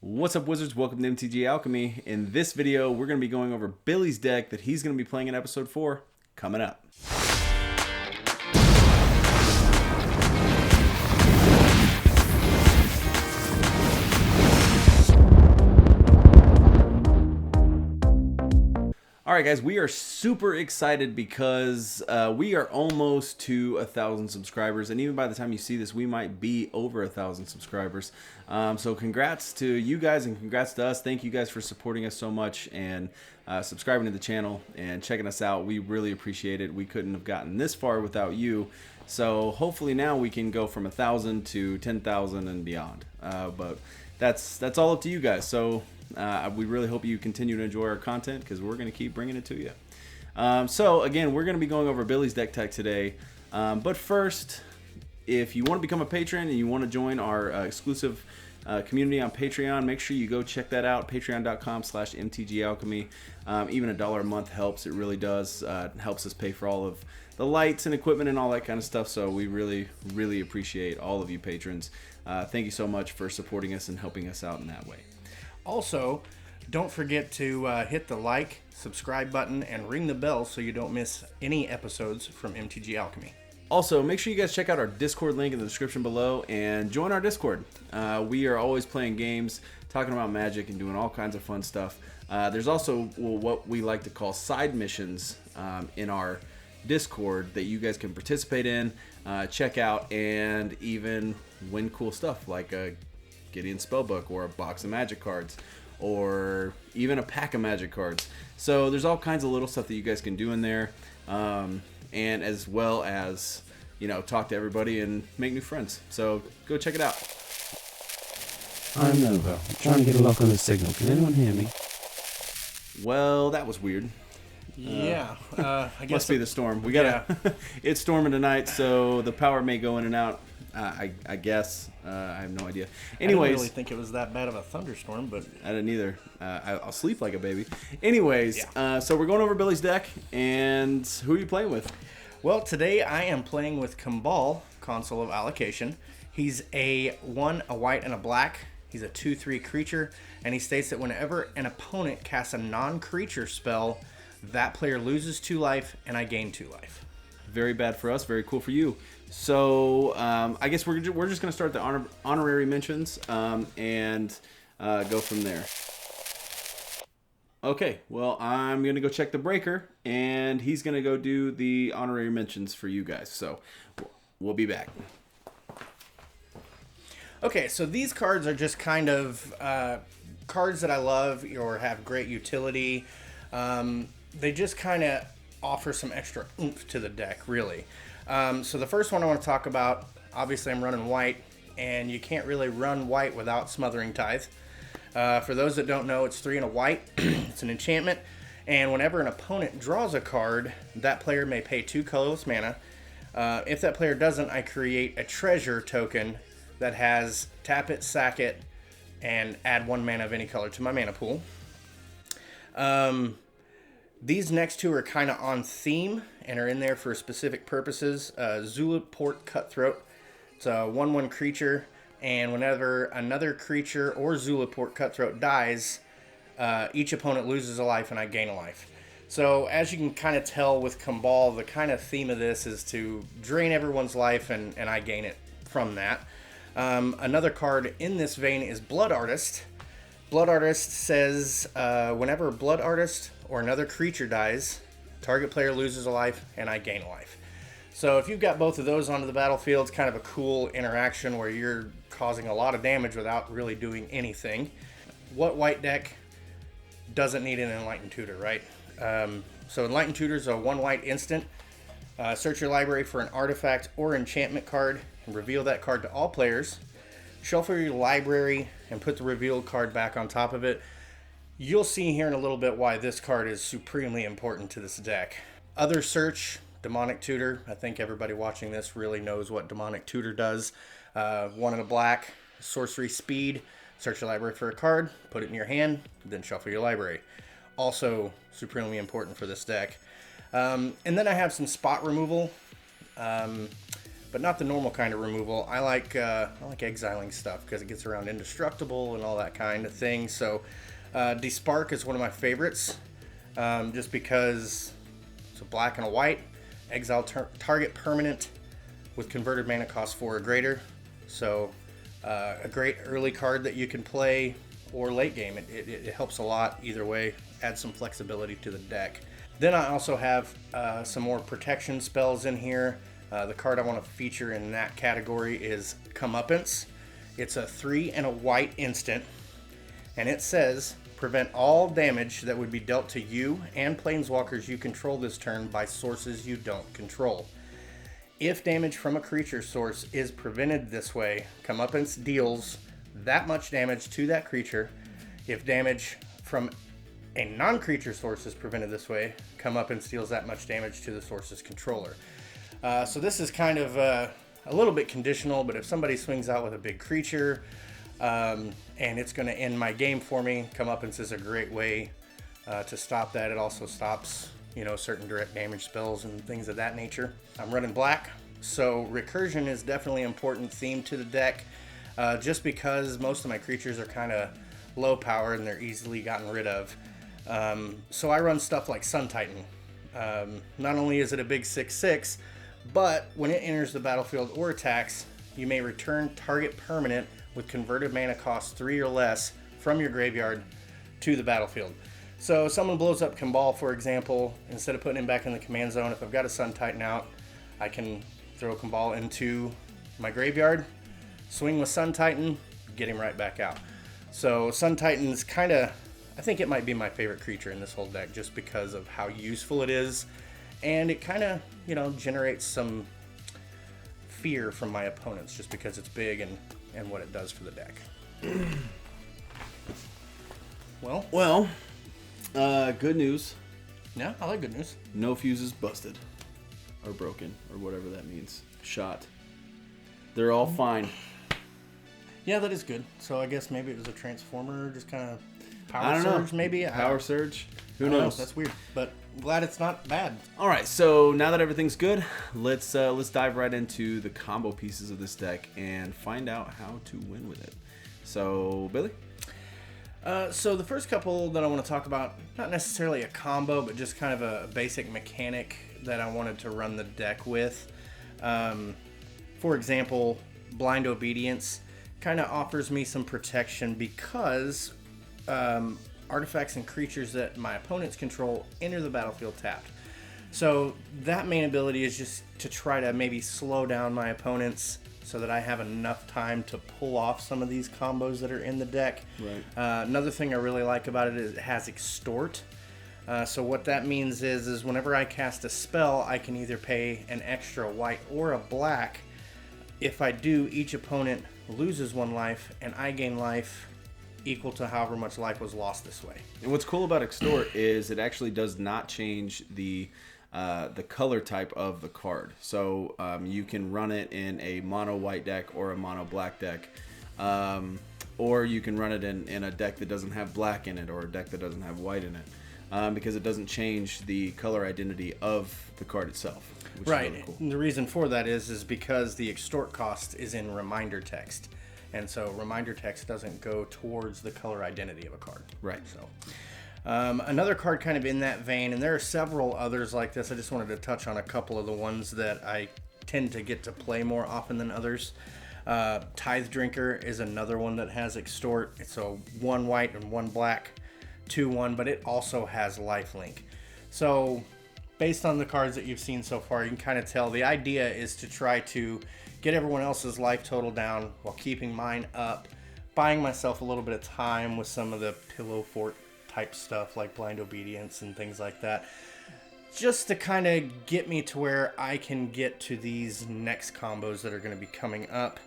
What's up, Wizards? Welcome to MTG Alchemy. In this video, we're going to be going over Billy's deck that he's going to be playing in episode 4 coming up. Alright guys, we are super excited because we are almost to 1,000 subscribers, and even by the time you see this, we might be over 1,000 subscribers. So congrats to you guys and congrats to us. Thank you guys for supporting us so much and subscribing to the channel and checking us out. We really appreciate it. We couldn't have gotten this far without you. So hopefully now we can go from 1,000 to 10,000 and beyond. But that's all up to you guys. So we really hope you continue to enjoy our content because we're going to keep bringing it to you. So again, we're going to be going over Billy's deck tech today. But first, if you want to become a patron and you want to join our exclusive community on Patreon, make sure you go check that out. Patreon.com/MTGAlchemy. Even $1 a month helps. It really does. It helps us pay for all of the lights and equipment and all that kind of stuff. So we really, really appreciate all of you patrons. Thank you so much for supporting us and helping us out in that way. Also, don't forget to hit the like, subscribe button, and ring the bell so you don't miss any episodes from MTG Alchemy. Also, make sure you guys check out our Discord link in the description below and join our Discord. We are always playing games, talking about Magic, and doing all kinds of fun stuff. There's also what we like to call side missions in our Discord that you guys can participate in, check out, and even win cool stuff like a Gideon Spellbook or a box of Magic cards or even a pack of Magic cards. So there's all kinds of little stuff that you guys can do in there, and as well as, you know, talk to everybody and make new friends. So go check it out. I'm Nova. I'm trying to get a lock on the signal. Can anyone hear me? Well, that was weird. Yeah, I guess Must be the storm. We gotta. Yeah. It's storming tonight, so the power may go in and out. I guess. I have no idea. Anyways, I didn't really think it was that bad of a thunderstorm, but I didn't either. I'll sleep like a baby. Anyways, so we're going over Billy's deck, and who are you playing with? well, today I am playing with Kambal, Consul of Allocation. He's a white and a black. He's a 2/3 creature, and he states that whenever an opponent casts a non-creature spell, that player loses 2 life, and I gain 2 life. Very bad for us. Very cool for you. So I guess we're just going to start the honorary mentions and go from there. Okay, well, I'm going to go check the breaker, and he's going to go do the honorary mentions for you guys. So we'll be back. Okay, so these cards are just kind of cards that I love or have great utility. They just kind of offer some extra oomph to the deck, really. So the first one I want to talk about, obviously I'm running white, and you can't really run white without Smothering Tithe. For those that don't know, it's 3 and a white. It's an enchantment, and whenever an opponent draws a card, that player may pay 2 colorless mana. If that player doesn't, I create a treasure token that has tap it, sack it, and add 1 mana of any color to my mana pool. These next 2 are kind of on theme and are in there for specific purposes. Zulaport Cutthroat. It's a 1/1 creature, and whenever another creature or Zulaport Cutthroat dies, each opponent loses a life and I gain a life. So as you can kind of tell with Kambal, the kind of theme of this is to drain everyone's life and I gain it from that. Another card in this vein is Blood Artist. Blood Artist says whenever Blood Artist or another creature dies, target player loses a life and I gain a life. So if you've got both of those onto the battlefield, it's kind of a cool interaction where you're causing a lot of damage without really doing anything. What white deck doesn't need an Enlightened Tutor, right? So Enlightened Tutor is a 1 white instant. Search your library for an artifact or enchantment card and reveal that card to all players. Shuffle your library and put the revealed card back on top of it. You'll see here in a little bit why this card is supremely important to this deck. Other search, Demonic Tutor. I think everybody watching this really knows what Demonic Tutor does. 1 and a black, sorcery speed. Search your library for a card, put it in your hand, then shuffle your library. Also supremely important for this deck. And then I have some spot removal. but not the normal kind of removal. I like exiling stuff because it gets around indestructible and all that kind of thing. So Despark is one of my favorites, just because it's a black and a white, exile target permanent with converted mana cost 4 or greater. So a great early card that you can play or late game. It helps a lot either way, adds some flexibility to the deck. Then I also have some more protection spells in here. The card I want to feature in that category is Comeuppance. It's a 3 and a white instant, and it says prevent all damage that would be dealt to you and planeswalkers you control this turn by sources you don't control. If damage from a creature source is prevented this way, Comeuppance deals that much damage to that creature. If damage from a non-creature source is prevented this way, Comeuppance deals that much damage to the source's controller. So this is kind of a little bit conditional, but if somebody swings out with a big creature and it's going to end my game for me, Comeuppance is a great way to stop that. It also stops, certain direct damage spells and things of that nature. I'm running black, so Recursion is definitely an important theme to the deck, just because most of my creatures are kind of low power and they're easily gotten rid of. So I run stuff like Sun Titan. Not only is it a big 6/6, but when it enters the battlefield or attacks, you may return target permanent with converted mana cost 3 or less from your graveyard to the battlefield. So someone blows up Cabal, for example, instead of putting him back in the command zone, if I've got a Sun Titan out, I can throw Cabal into my graveyard, swing with Sun Titan, get him right back out. So Sun Titan's kind of, I think it might be my favorite creature in this whole deck just because of how useful it is. And it kind of, generates some fear from my opponents just because it's big and what it does for the deck. Well, good news. Yeah, I like good news. No fuses busted. Or broken, or whatever that means. Shot. They're all fine. Yeah, that is good. So I guess maybe it was a transformer, just kind of I power don't surge, know. maybe? Power surge? Who I don't know. knows? That's weird, but I'm glad it's not bad. All right, so now that everything's good, let's dive right into the combo pieces of this deck and find out how to win with it. So, Billy? So the first couple that I want to talk about, not necessarily a combo, but just kind of a basic mechanic that I wanted to run the deck with. For example, Blind Obedience kind of offers me some protection because artifacts and creatures that my opponents control enter the battlefield tapped. So that main ability is just to try to maybe slow down my opponents so that I have enough time to pull off some of these combos that are in the deck. Right. Another thing I really like about it is it has Extort. So what that means is whenever I cast a spell, I can either pay an extra white or a black. If I do, each opponent loses 1 life, and I gain life equal to however much life was lost this way. And what's cool about Extort is it actually does not change the color type of the card. So you can run it in a mono white deck or a mono black deck, or you can run it in a deck that doesn't have black in it or a deck that doesn't have white in it, because it doesn't change the color identity of the card itself. Which Right. is really cool. And the reason for that is because the Extort cost is in reminder text. And so reminder text doesn't go towards the color identity of a card. Right. So another card kind of in that vein, and there are several others like this. I just wanted to touch on a couple of the ones that I tend to get to play more often than others. Tithe Drinker is another one that has Extort. It's a 1 white and 1 black 2/1, but it also has lifelink. So based on the cards that you've seen so far, you can kind of tell the idea is to try to get everyone else's life total down while keeping mine up, buying myself a little bit of time with some of the pillow fort type stuff like Blind Obedience and things like that, just to kind of get me to where I can get to these next combos that are going to be coming up.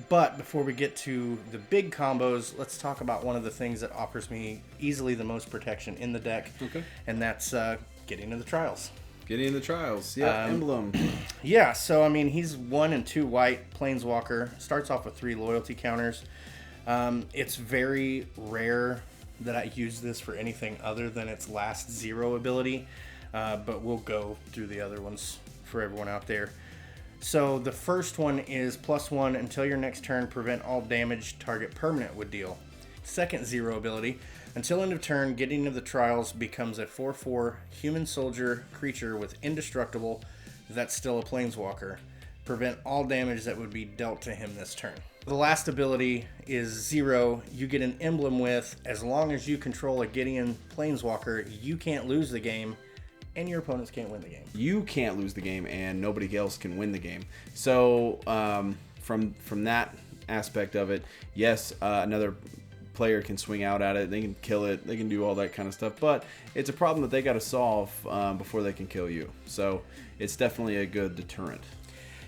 But before we get to the big combos, let's talk about one of the things that offers me easily the most protection in the deck. Okay. And that's getting to the trials. Getting in the trials. Yeah, Emblem. Yeah, so I mean, he's 1 and 2 white, Planeswalker, starts off with 3 loyalty counters. It's very rare that I use this for anything other than its last 0 ability, but we'll go through the other ones for everyone out there. So the first one is +1 until your next turn, prevent all damage target permanent would deal. Second 0 ability, until end of turn, Gideon of the Trials becomes a 4/4 human soldier creature with indestructible that's still a planeswalker. Prevent all damage that would be dealt to him this turn. The last ability is 0. You get an emblem with, as long as you control a Gideon planeswalker, you can't lose the game, and your opponents can't win the game. You can't lose the game, and nobody else can win the game. So from that aspect of it, yes, another player can swing out at it, they can kill it, they can do all that kind of stuff, but it's a problem that they got to solve before they can kill you. So it's definitely a good deterrent.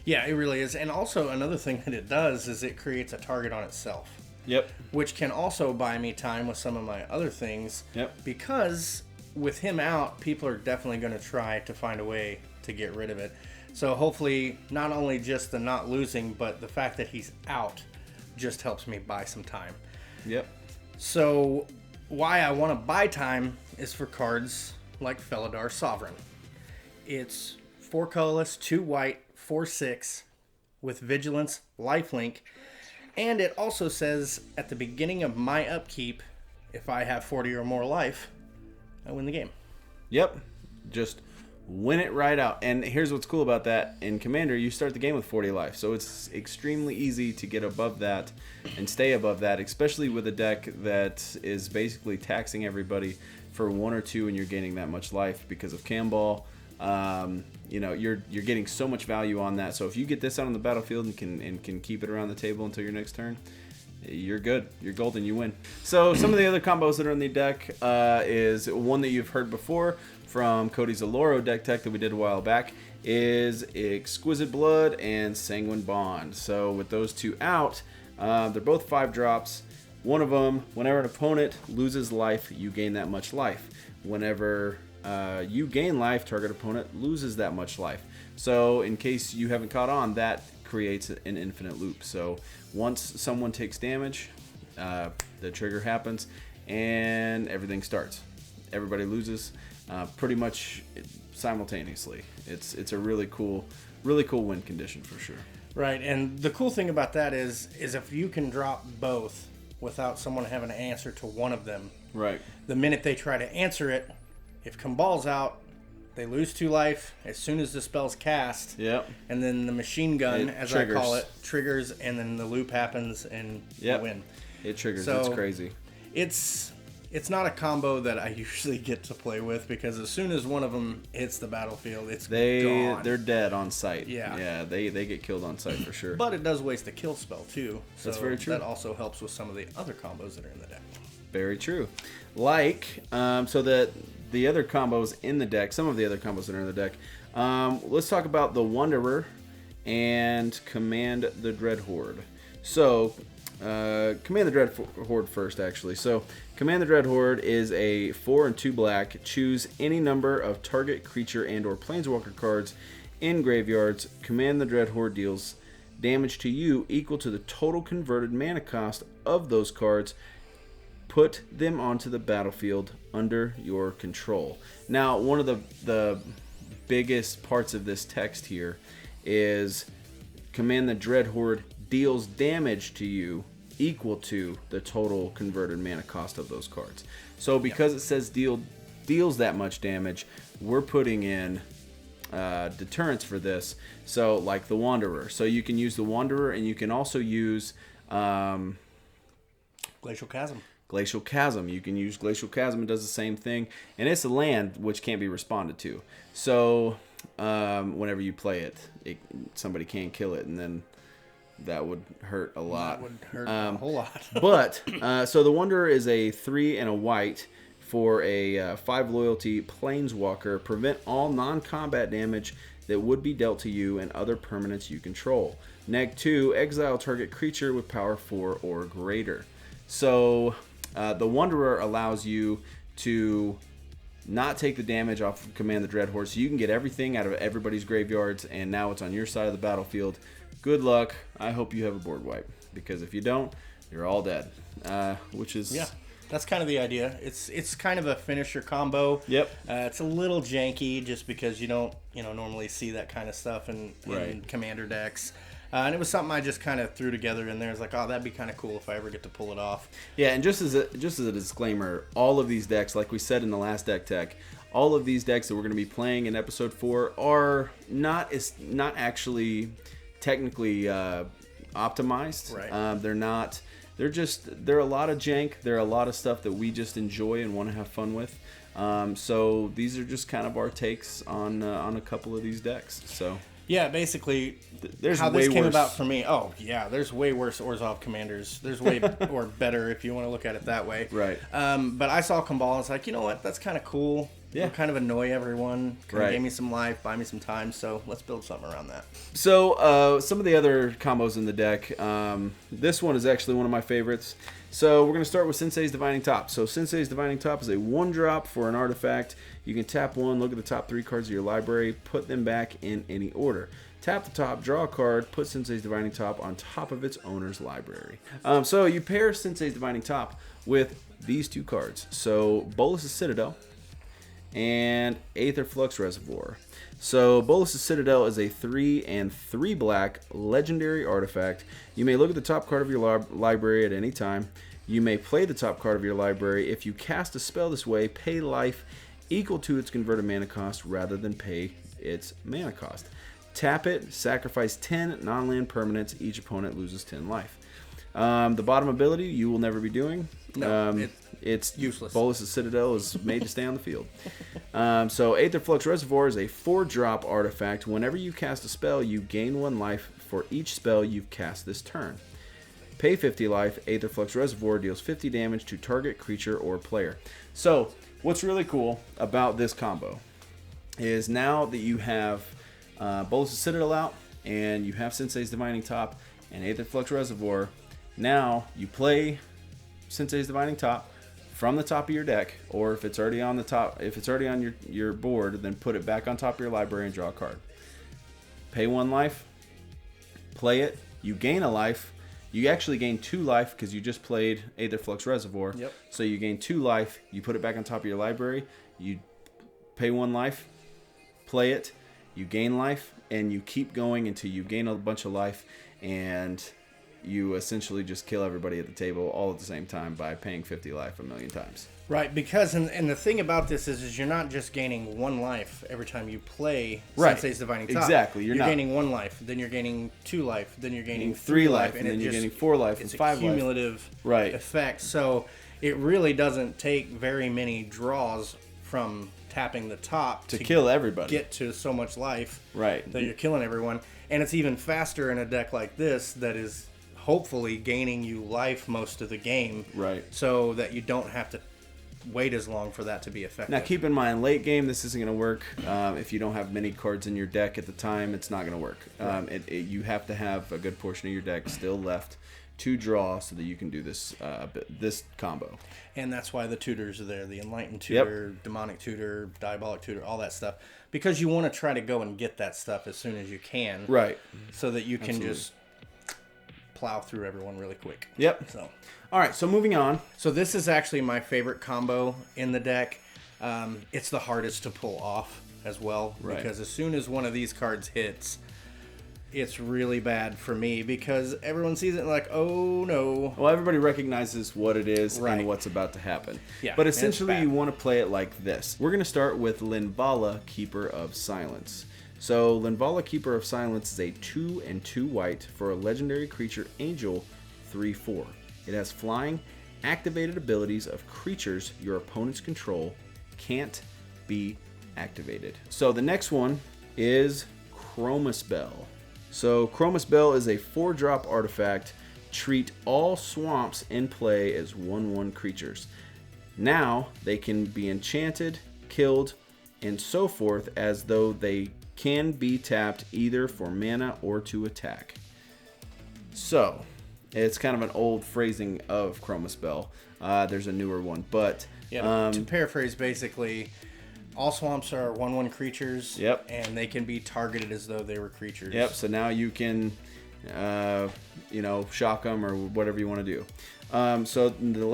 Yeah, it really is. And also another thing that it does is it creates a target on itself. Yep. Which can also buy me time with some of my other things. Yep. Because with him out, people are definitely going to try to find a way to get rid of it. So hopefully not only just the not losing, but the fact that he's out just helps me buy some time. Yep. So why I want to buy time is for cards like Felidar Sovereign. It's 4 colorless, 2 white, 4/6 with Vigilance, Lifelink, and it also says at the beginning of my upkeep, if I have 40 or more life, I win the game. Yep. Just win it right out. And here's what's cool about that. In Commander, you start the game with 40 life. So it's extremely easy to get above that and stay above that, especially with a deck that is basically taxing everybody for 1 or 2 and you're gaining that much life because of Camball. You're getting so much value on that. So if you get this out on the battlefield and can keep it around the table until your next turn, you're good. You're golden. You win. So some of the other combos that are in the deck is one that you've heard before from Cody's Aloro deck tech that we did a while back is Exquisite Blood and Sanguine Bond. So with those two out, they're both 5 drops. One of them, whenever an opponent loses life, you gain that much life. Whenever you gain life, target opponent loses that much life. So in case you haven't caught on, that creates an infinite loop. So once someone takes damage, the trigger happens and everything starts. Everybody loses pretty much simultaneously. It's a really cool win condition for sure. Right, and the cool thing about that is if you can drop both without someone having to answer to one of them. Right. The minute they try to answer it, if Cambal's out, they lose 2 life as soon as the spell's cast. Yep. And then the machine gun, It as triggers. I call it, triggers, and then the loop happens, and Yep. you win. It triggers. So, it's crazy. It's not a combo that I usually get to play with because as soon as one of them hits the battlefield, it's gone. They're dead on sight. Yeah. Yeah, they get killed on sight for sure. But it does waste a kill spell too. So That's very true. That also helps with some of the other combos that are in the deck. Very true. So the other combos in the deck, some of the other combos that are in the deck. Let's talk about the Wanderer and Command the Dreadhorde. So, Command the Dreadhorde first, actually. So, Command the Dreadhorde is a 4 and 2 black. Choose any number of target creature and/or planeswalker cards in graveyards. Command the Dreadhorde deals damage to you equal to the total converted mana cost of those cards. Put them onto the battlefield under your control. Now, one of the biggest parts of this text here is Command the Dreadhorde deals damage to you equal to the total converted mana cost of those cards. So because it says deals that much damage, we're putting in deterrents for this. So like the Wanderer. So you can use the Wanderer and you can also use Glacial Chasm. Glacial Chasm. You can use Glacial Chasm. It does the same thing. And it's a land which can't be responded to. So whenever you play it, somebody can kill it, and then that would hurt a lot. That would hurt a whole lot. But, so the Wanderer is a 3 and a white for a 5 loyalty planeswalker. Prevent all non-combat damage that would be dealt to you and other permanents you control. Neg 2, exile target creature with power 4 or greater. So the Wanderer allows you to not take the damage off of Command the Dreadhorde, so you can get everything out of everybody's graveyards, and now it's on your side of the battlefield. Good luck. I hope you have a board wipe, because if you don't, you're all dead. Which is That's kind of the idea. It's kind of a finisher combo. Yep. It's a little janky just because you don't normally see that kind of stuff in Right. commander decks. And it was something I just kind of threw together in there. It's like, oh, that'd be kind of cool if I ever get to pull it off. Yeah, and just as a disclaimer, all of these decks, like we said in the last deck tech, all of these decks that we're going to be playing in episode 4 are not actually technically optimized. Right. They're not. They're a lot of jank. They're a lot of stuff that we just enjoy and want to have fun with. So these are just kind of our takes on a couple of these decks. So. Yeah, basically, There's how way this came worse. about for me. Oh, yeah, there's way worse Orzhov commanders. There's way or better if you want to look at it that way. Right. But I saw Kambal and it's like, you know what? That's kind of cool. Yeah. It'll kind of annoy everyone. Kind Right. of gave me some life, buy me some time. So let's build something around that. So some of the other combos in the deck. This one is actually one of my favorites. So we're going to start with Sensei's Divining Top. So Sensei's Divining Top is a 1-drop for an artifact. You can tap 1, look at the top 3 cards of your library, put them back in any order. Tap the top, draw a card, put Sensei's Divining Top on top of its owner's library. So you pair Sensei's Divining Top with these 2 cards. So Bolas' Citadel and Aether Flux Reservoir. So Bolas' Citadel is a 3 and 3 black legendary artifact. You may look at the top card of your library at any time. You may play the top card of your library. If you cast a spell this way, pay life equal to its converted mana cost rather than pay its mana cost. Tap it, sacrifice 10 non-land permanents. Each opponent loses 10 life. The bottom ability you will never be doing. No, it's useless. Bolas' Citadel is made to stay on the field. So Aether Flux Reservoir is a 4-drop artifact. Whenever you cast a spell, you gain 1 life for each spell you've cast this turn. Pay 50 life. Aether Flux Reservoir deals 50 damage to target creature or player. So what's really cool about this combo is now that you have Bolas' Citadel out and you have Sensei's Divining Top and Aether Flux Reservoir, now you play Sensei's Divining Top from the top of your deck, or if it's already on the top, if it's already on your board, then put it back on top of your library and draw a card. Pay 1 life, play it, you gain a life. You actually gain 2 life because you just played Aether Flux Reservoir. Yep. So you gain 2 life, you put it back on top of your library, you pay 1 life, play it, you gain life, and you keep going until you gain a bunch of life, and you essentially just kill everybody at the table all at the same time by paying 50 life a million times. Right, because and the thing about this is you're not just gaining 1 life every time you play Right. Sensei's Divining Top. Exactly, you're not. gaining 1 life, then you're gaining 2 life, then you're gaining 3 3 life, life, and then it you're just- getting 4 life and it's 5 a life. cumulative Right. effect. So it really doesn't take very many draws from tapping the top To kill everybody. get to so much life Right. that you're killing everyone. And it's even faster in a deck like this that is hopefully gaining you life most of the game. Right. So that you don't have to wait as long for that to be effective. Now, keep in mind, late game, this isn't going to work. If you don't have many cards in your deck at the time, it's not going to work. You have to have a good portion of your deck still left to draw so that you can do this this combo. And that's why the tutors are there. The Enlightened Yep. Tutor, Demonic Tutor, Diabolic Tutor, all that stuff. Because you want to try to go and get that stuff as soon as you can. Right. So that you can Absolutely. just plow through everyone really quick. Yep. So All right, so moving on. So this is actually my favorite combo in the deck. It's the hardest to pull off as well. Right. Because as soon as one of these cards hits, it's really bad for me because everyone sees it and like, oh no. Well, everybody recognizes what it is Right. and what's about to happen. Yeah, But it's essentially, bad. you want to play it like this. We're going to start with Linvala, Keeper of Silence. So, Linvala, Keeper of Silence is a 2 and 2 white for a legendary creature angel 3/4. It has flying. Activated abilities of creatures your opponents control can't be activated. So, the next one is Chromus Bell. So, Chromus Bell is a 4-drop artifact. Treat all swamps in play as 1/1 creatures. Now, they can be enchanted, killed, and so forth as though they can be tapped either for mana or to attack. So, it's kind of an old phrasing of Chromus Bell. There's a newer one, but Yeah, to paraphrase, basically, all swamps are 1/1 creatures. Yep. And they can be targeted as though they were creatures. yep. So now you can shock them or whatever you want to do. So the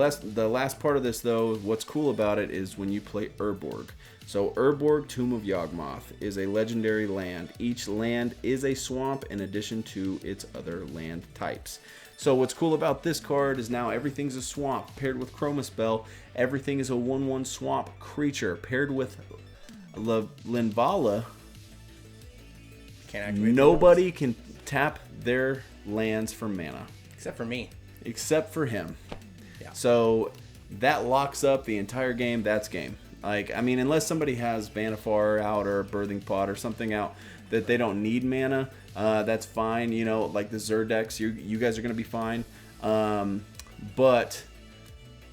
last part of this, though, what's cool about it is when you play Urborg. So Urborg, Tomb of Yawgmoth, is a legendary land. Each land is a swamp in addition to its other land types. So what's cool about this card is now everything's a swamp. Paired with Chromaspell, everything is a 1/1 swamp creature. Paired with Linvala, nobody can tap their lands for mana. Except for me. Except for him. Yeah. So that locks up the entire game. That's game. Unless somebody has Banifar out or Birthing Pod or something out that they don't need mana, that's fine. Like the Zerdex, you guys are going to be fine. But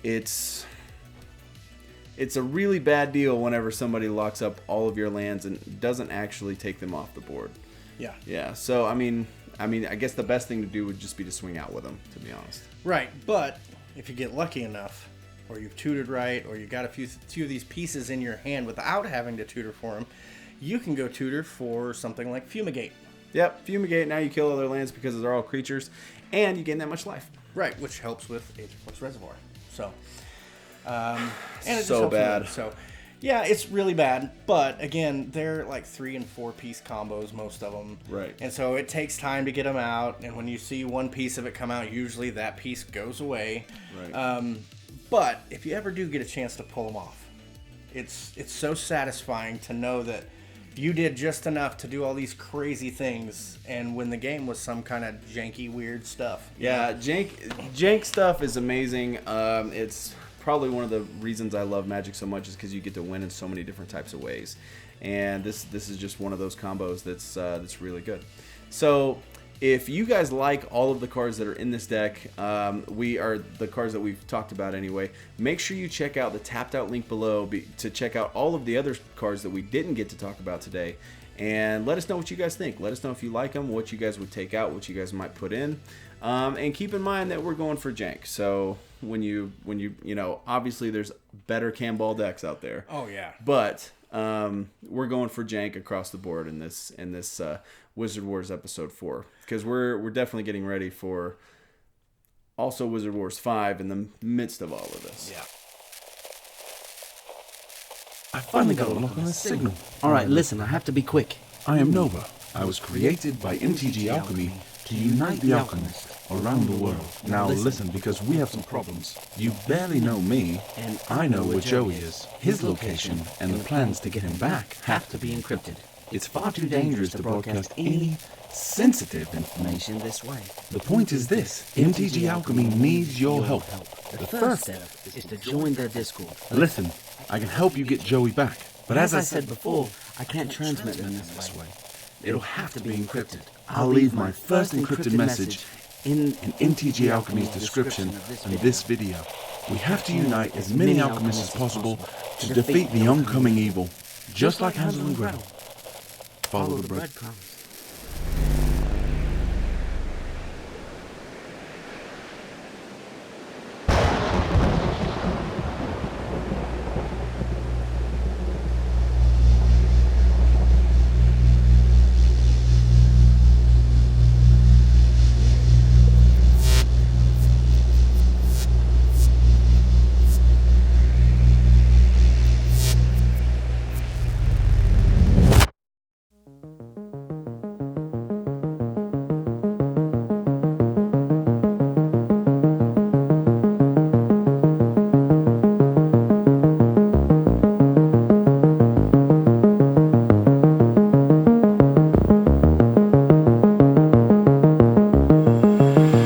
it's a really bad deal whenever somebody locks up all of your lands and doesn't actually take them off the board. Yeah. Yeah. So, I guess the best thing to do would just be to swing out with them, to be honest. Right. But if you get lucky enough, or you've tutored right, or you got a few of these pieces in your hand without having to tutor for them, you can go tutor for something like Fumigate. Yep, Fumigate. Now you kill other lands because they're all creatures, and you gain that much life. Right, which helps with Age of Flux Reservoir. So, and it just So helps bad. with it. So, yeah, it's really bad. But again, they're like 3 and 4 piece combos, most of them. Right. And so it takes time to get them out. And when you see one piece of it come out, usually that piece goes away. Right. But if you ever do get a chance to pull them off, it's so satisfying to know that you did just enough to do all these crazy things and win the game with some kind of janky, weird stuff. Yeah, jank stuff is amazing. It's probably one of the reasons I love Magic so much is because you get to win in so many different types of ways, and this is just one of those combos that's really good. So if you guys like all of the cards that are in this deck, we are the cards that we've talked about anyway. Make sure you check out the tapped out link below to check out all of the other cards that we didn't get to talk about today. And let us know what you guys think. Let us know if you like them, what you guys would take out, what you guys might put in. And keep in mind that we're going for jank. So when you obviously there's better Camball decks out there. Oh yeah. But we're going for jank across the board in this Wizard Wars episode 4 because we're definitely getting ready for also Wizard Wars 5 in the midst of all of this. Yeah. I finally got a lock on the signal. Alright, listen, I have to be quick. I am Nova. I was created by MTG Alchemy to unite the alchemists around the world. Now listen, because we have some problems. You barely know me, and I know where Joey is. His location and the plans to get him back have to be encrypted. It's far too dangerous to broadcast any sensitive information This way. The point is this: MTG Alchemy needs your help. The first step is to join their Discord. Listen, I can help you get Joey back, but As I said before, I can't transmit them this way. it'll have to be encrypted. I'll leave my first encrypted message in MTG Alchemy's description in this video. We have to unite as many alchemists as possible to defeat the oncoming evil, just like Hansel and Gretel. Follow the breadcrumbs.